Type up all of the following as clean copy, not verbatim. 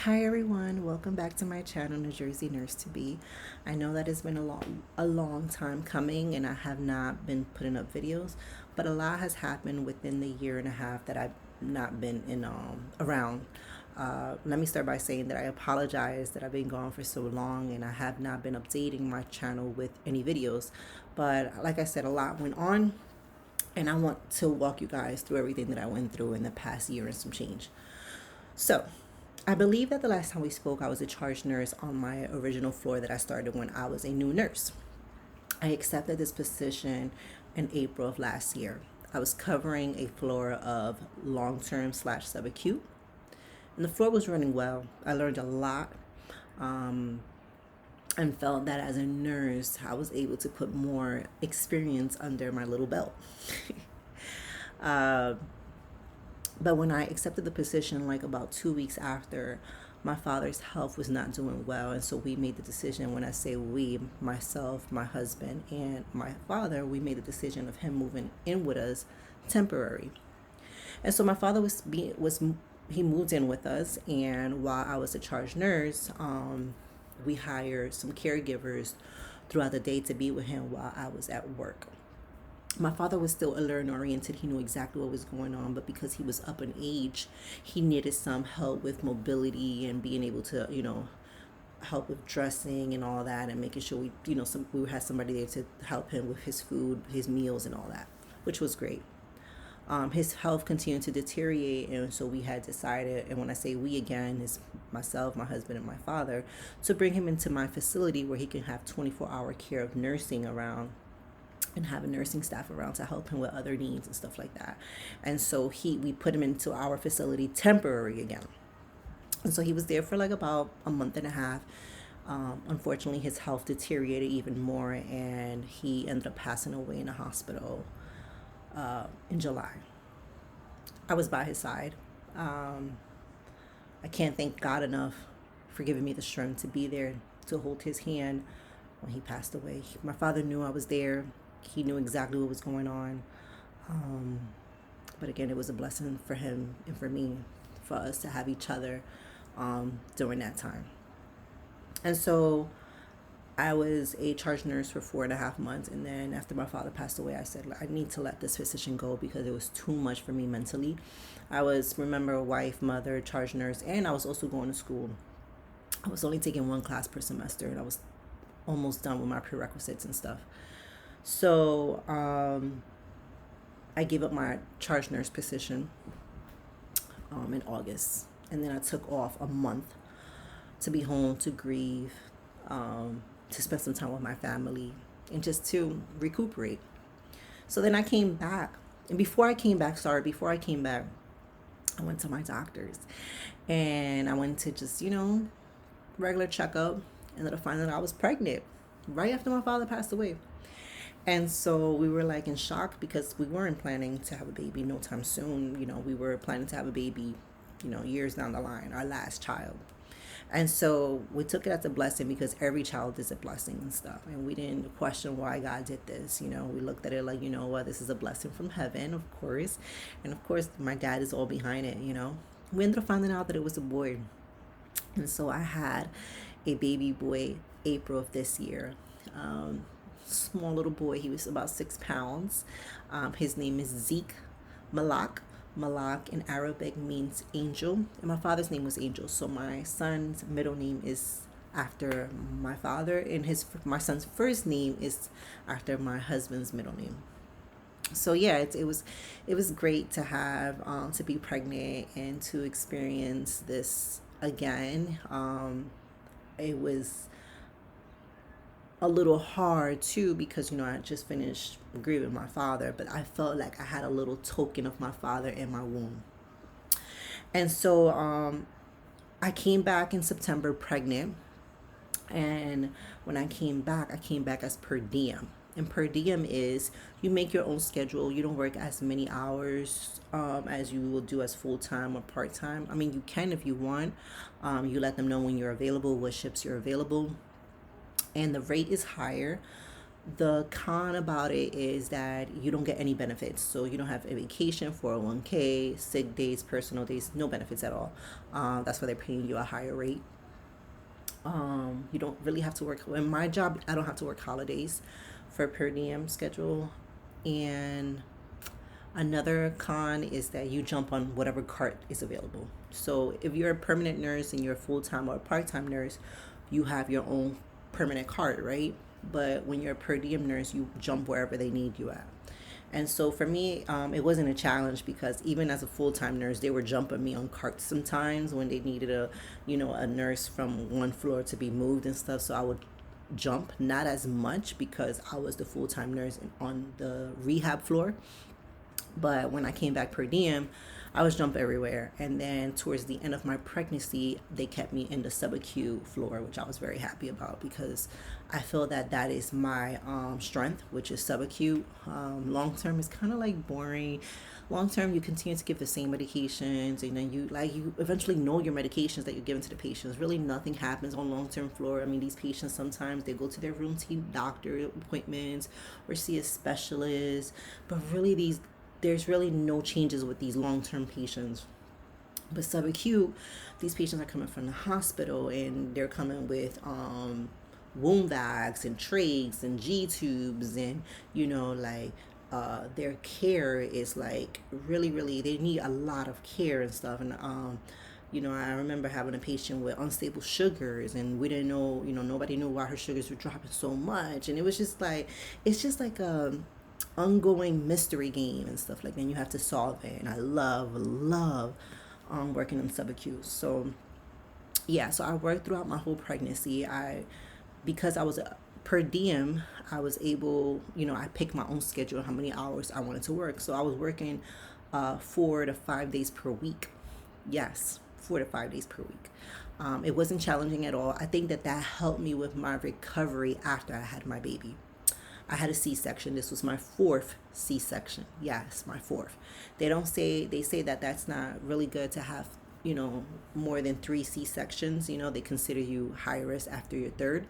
Hi everyone, welcome back to my channel, New Jersey Nurse to Be. I know that it's been a long time coming and I have not been putting up videos, but a lot has happened within the year and a half that I've not been in around. Let me start by saying that I apologize that I've been gone for so long and I have not been updating my channel with any videos. But like I said, a lot went on and I want to walk you guys through everything that I went through in the past year and some change. So, I believe that the last time we spoke, I was a charge nurse on my original floor that I started when I was a new nurse. I accepted this position in April of last year. I was covering a floor of long term slash subacute, and the floor was running well. I learned a lot and felt that as a nurse, I was able to put more experience under my little belt. uh, But when I accepted the position, like about 2 weeks after, my father's health was not doing well. And so we made the decision. When I say we, myself, my husband, and my father, we made the decision of him moving in with us temporary. And so my father he moved in with us. And while I was a charge nurse, we hired some caregivers throughout the day to be with him while I was at work. My father was still alert and oriented. He knew exactly what was going on, but because he was up in age, he needed some help with mobility and being able to, help with dressing and all that, and making sure we had somebody there to help him with his food, his meals, and all that, which was great. His health continued to deteriorate, and so we had decided, and when I say we again, is myself, my husband, and my father, to bring him into my facility where he can have 24-hour care of nursing around and have a nursing staff around to help him with other needs and stuff like that. And so we put him into our facility temporary again. And so he was there for like about a month and a half. Unfortunately, his health deteriorated even more, and he ended up passing away in a hospital in July. I was by his side. I can't thank God enough for giving me the strength to be there to hold his hand when he passed away. My father knew I was there. He knew exactly what was going on. Um, but again, it was a blessing for him and for me, for us to have each other during that time. And so I was a charge nurse for 4.5 months. And then after my father passed away, I said, I need to let this position go because it was too much for me mentally. I was, remember, a wife, mother, charge nurse, and I was also going to school. I was only taking one class per semester, and I was almost done with my prerequisites and stuff. So I gave up my charge nurse position in August. And then I took off a month to be home, to grieve, to spend some time with my family, and just to recuperate. So then I came back. And before I came back, I went to my doctor's. And I went to just, regular checkup. Ended up finding out I was pregnant right after my father passed away. And so we were like in shock because we weren't planning to have a baby no time soon. We were planning to have a baby, years down the line, our last child. And so we took it as a blessing because every child is a blessing and stuff. And we didn't question why God did this. We looked at it like, this is a blessing from heaven, of course. And of course, my dad is all behind it. We ended up finding out that it was a boy. And so I had a baby boy April of this year. Small little boy. He was about 6 pounds. His name is Zeke Malak. Malak in Arabic means angel, and my father's name was Angel. So my son's middle name is after my father, and my son's first name is after my husband's middle name. So yeah, it was great to have to be pregnant and to experience this again. It was a little hard too because I just finished grieving my father, but I felt like I had a little token of my father in my womb. And so I came back in September pregnant, and when I came back as per diem. And per diem is you make your own schedule. You don't work as many hours as you will do as full-time or part-time. I mean, you can if you want. You let them know when you're available, what shifts you're available, and the rate is higher The con about it is that you don't get any benefits. So you don't have a vacation, 401k, sick days, personal days, no benefits at all. That's why they're paying you a higher rate. You don't really have to work. In my job, I don't have to work holidays for per diem schedule. And another con is that you jump on whatever cart is available. So if you're a permanent nurse and you're a full time or a part time nurse, you have your own permanent cart, right? But when you're a per diem nurse, you jump wherever they need you at. And so for me, it wasn't a challenge because even as a full time nurse, they were jumping me on carts sometimes when they needed a nurse from one floor to be moved and stuff. So I would jump, not as much because I was the full time nurse on the rehab floor. But when I came back per diem, I was jumped everywhere. And then towards the end of my pregnancy, they kept me in the subacute floor, which I was very happy about because I feel that that is my strength, which is subacute. Long term is kind of like boring. Long term, you continue to give the same medications, and then you eventually know your medications that you're giving to the patients. Really, nothing happens on long term floor. I mean, these patients sometimes they go to their routine doctor appointments or see a specialist, but really there's really no changes with these long-term patients. But subacute, these patients are coming from the hospital and they're coming with womb vacs and trachs and G tubes, and their care is like really, really, they need a lot of care and stuff. And I remember having a patient with unstable sugars, and we didn't know, nobody knew why her sugars were dropping so much, and it was just like, it's just like a ongoing mystery game and stuff like that. And you have to solve it, and I love working in subacute. So yeah, so I worked throughout my whole pregnancy. Because I was a per diem, I was able, I picked my own schedule, how many hours I wanted to work. So I was working 4 to 5 days per week. Yes, 4 to 5 days per week. It wasn't challenging at all. I think that helped me with my recovery after I had my baby. I had a C-section. This was my fourth C-section. Yes, my fourth. They say that that's not really good to have, more than 3 C-sections. They consider you high risk after your third.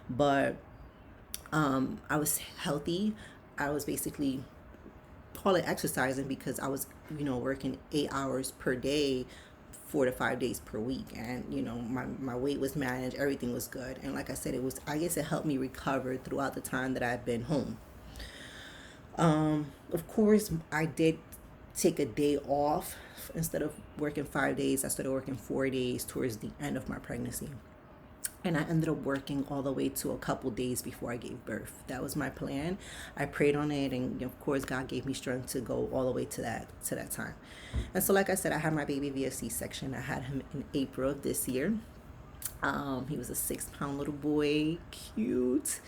But I was healthy. I was basically, call it exercising, because I was, working 8 hours per day, 4 to 5 days per week, and my weight was managed, everything was good. And like I said, I guess it helped me recover throughout the time that I've been home. Of course, I did take a day off. Instead of working 5 days, I started working 4 days towards the end of my pregnancy. And I ended up working all the way to a couple days before I gave birth. That was my plan. I prayed on it, and of course, God gave me strength to go all the way to that time. And so, like I said, I had my baby via C-section. I had him in April of this year. He was a 6-pound little boy, cute.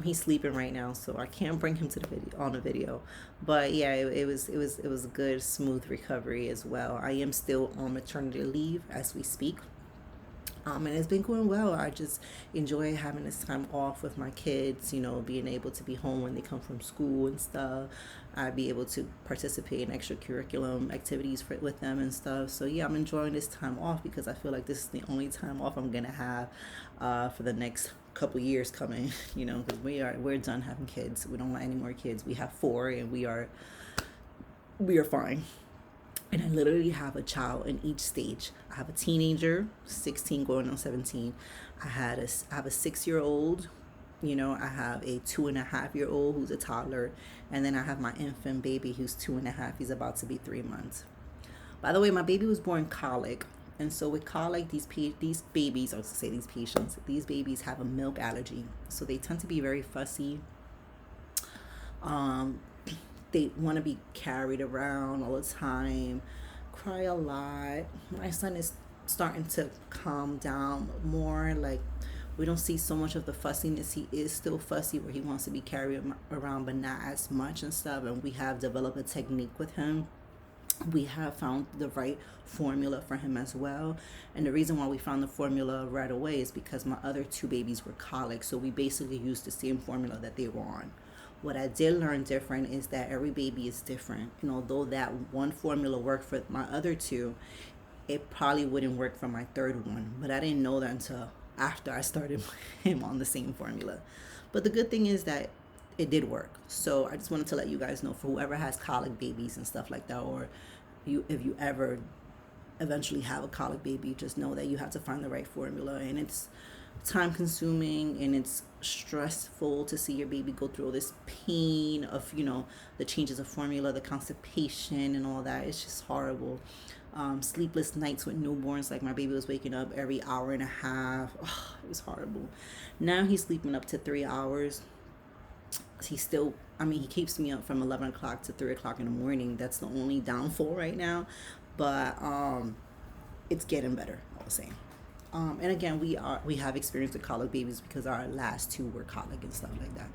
He's sleeping right now, so I can't bring him to the video on the video. But yeah, it was a good, smooth recovery as well. I am still on maternity leave as we speak. And it's been going well. I just enjoy having this time off with my kids, being able to be home when they come from school and stuff. I'd be able to participate in extracurriculum activities with them and stuff. So yeah, I'm enjoying this time off because I feel like this is the only time off I'm gonna have for the next couple years coming. Because we're done having kids. We don't want any more kids. We have 4, and we are fine. And I literally have a child in each stage. I have a teenager, 16 going on 17. I have a 6-year-old. I have a 2.5-year-old who's a toddler. And then I have my infant baby who's 2.5. He's about to be 3 months. By the way, my baby was born colic. And so with colic, these babies, I was to say these patients, these babies have a milk allergy. So they tend to be very fussy. They want to be carried around all the time, cry a lot. My son is starting to calm down more. Like, we don't see so much of the fussiness. He is still fussy where he wants to be carried around, but not as much and stuff. And we have developed a technique with him. We have found the right formula for him as well. And the reason why we found the formula right away is because my other 2 babies were colic. So we basically used the same formula that they were on. What I did learn different is that every baby is different. And although that one formula worked for my other 2, it probably wouldn't work for my third one. But I didn't know that until after I started him on the same formula. But the good thing is that it did work. So I just wanted to let you guys know, for whoever has colic babies and stuff like that, or if you ever eventually have a colic baby, just know that you have to find the right formula, and it's time consuming and it's stressful to see your baby go through all this pain of, the changes of formula, the constipation and all that. It's just horrible. Sleepless nights with newborns, like my baby was waking up every hour and a half. Oh, it was horrible. Now he's sleeping up to 3 hours. He's still, he keeps me up from 11 o'clock to 3 o'clock in the morning. That's the only downfall right now, but it's getting better, I was saying. And again, we have experienced with colic babies because our last two were colic and stuff like that.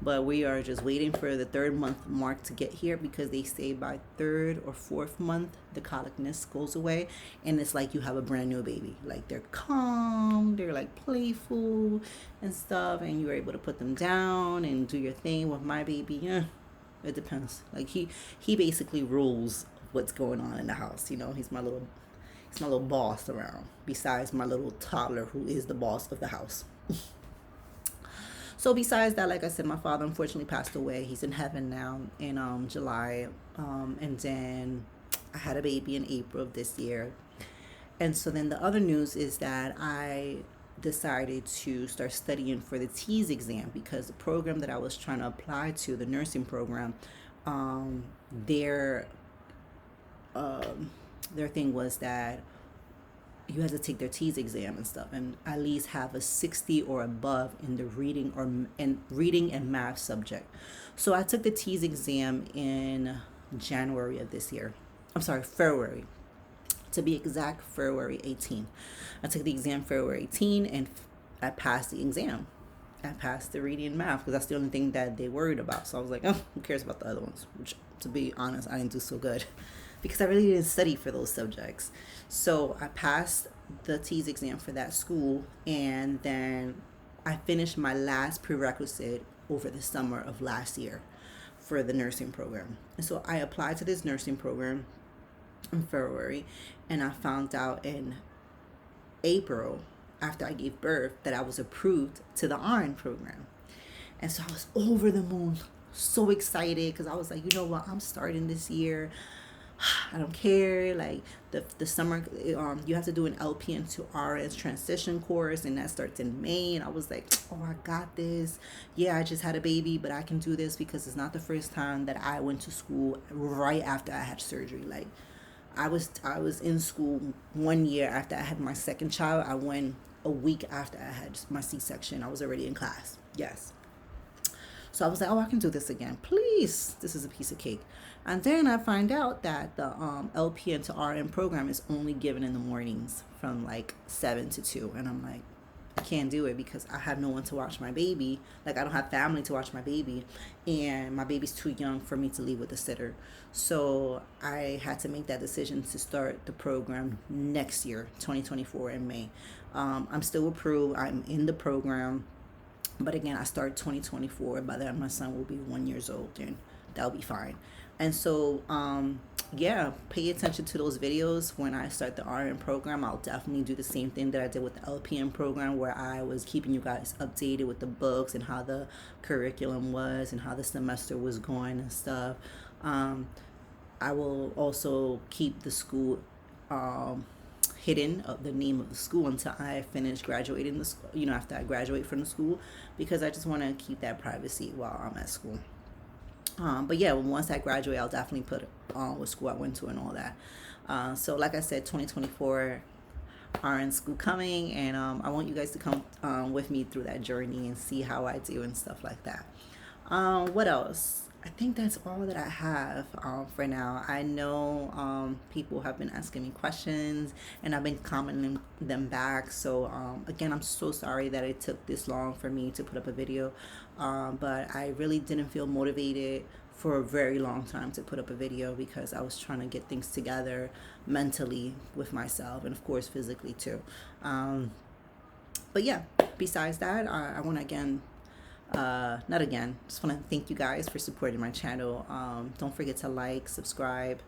But we are just waiting for the 3rd month mark to get here, because they say by 3rd or 4th month the colicness goes away, and it's like you have a brand new baby. Like, they're calm, they're like playful and stuff, and you're able to put them down and do your thing. With my baby, it depends. Like, he basically rules what's going on in the house. He's my little boss around, besides my little toddler, who is the boss of the house. So besides that, like I said, my father unfortunately passed away. He's in heaven now in July. And then I had a baby in April of this year. And so then the other news is that I decided to start studying for the TEAS exam, because the program that I was trying to apply to, the nursing program, their thing was that you had to take their TEAS exam and stuff, and at least have a 60 or above in the reading and math subject. So I took the TEAS exam in January of this year. I'm sorry, February. To be exact, February 18. I took the exam February 18, and I passed the exam. I passed the reading and math, because that's the only thing that they worried about. So I was like, oh, who cares about the other ones? Which, to be honest, I didn't do so good, because I really didn't study for those subjects. So I passed the TEAS exam for that school, and then I finished my last prerequisite over the summer of last year for the nursing program. And so I applied to this nursing program in February, and I found out in April, after I gave birth, that I was approved to the RN program. And so I was over the moon, so excited, because I was like, you know what, I'm starting this year. I don't care. Like, the summer, you have to do an LPN to RN transition course, and that starts in May. And I was like, oh, I got this. Yeah, I just had a baby, but I can do this, because it's not the first time that I went to school right after I had surgery. Like, I was in school 1 year after I had my second child. I went a week after I had my C-section. I was already in class. Yes. So I was like, oh, I can do this again. Please, this is a piece of cake. And then I find out that the LPN to RN program is only given in the mornings from like 7 to 2. And I'm like, I can't do it, because I have no one to watch my baby. Like, I don't have family to watch my baby, and my baby's too young for me to leave with a sitter. So I had to make that decision to start the program next year, 2024, in May. I'm still approved. I'm in the program. But again, I start 2024. By then, my son will be 1 year old, and that'll be fine. And so, pay attention to those videos. When I start the RN program, I'll definitely do the same thing that I did with the LPN program, where I was keeping you guys updated with the books and how the curriculum was and how the semester was going and stuff. I will also keep the school hidden, the name of the school, until I finish graduating the school, after I graduate from the school, because I just want to keep that privacy while I'm at school. But yeah, once I graduate, I'll definitely put what school I went to and all that. So like I said, 2024 RN school coming, and I want you guys to come with me through that journey and see how I do and stuff like that. What else? I think that's all that I have for now. I know people have been asking me questions, and I've been commenting them back. So again, I'm so sorry that it took this long for me to put up a video, but I really didn't feel motivated for a very long time to put up a video, because I was trying to get things together mentally with myself, and of course physically too. But yeah, besides that, I want to just want to thank you guys for supporting my channel. Don't forget to like, subscribe,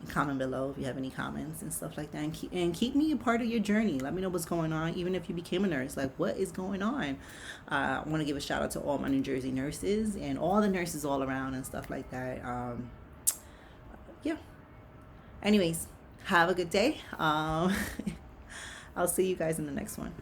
Comment below if you have any comments and stuff like that, and keep me a part of your journey. Let me know what's going on, even if you became a nurse. Like, what is going on? I want to give a shout out to all my New Jersey nurses and all the nurses all around and stuff like that. Yeah. Anyways, have a good day. I'll see you guys in the next one.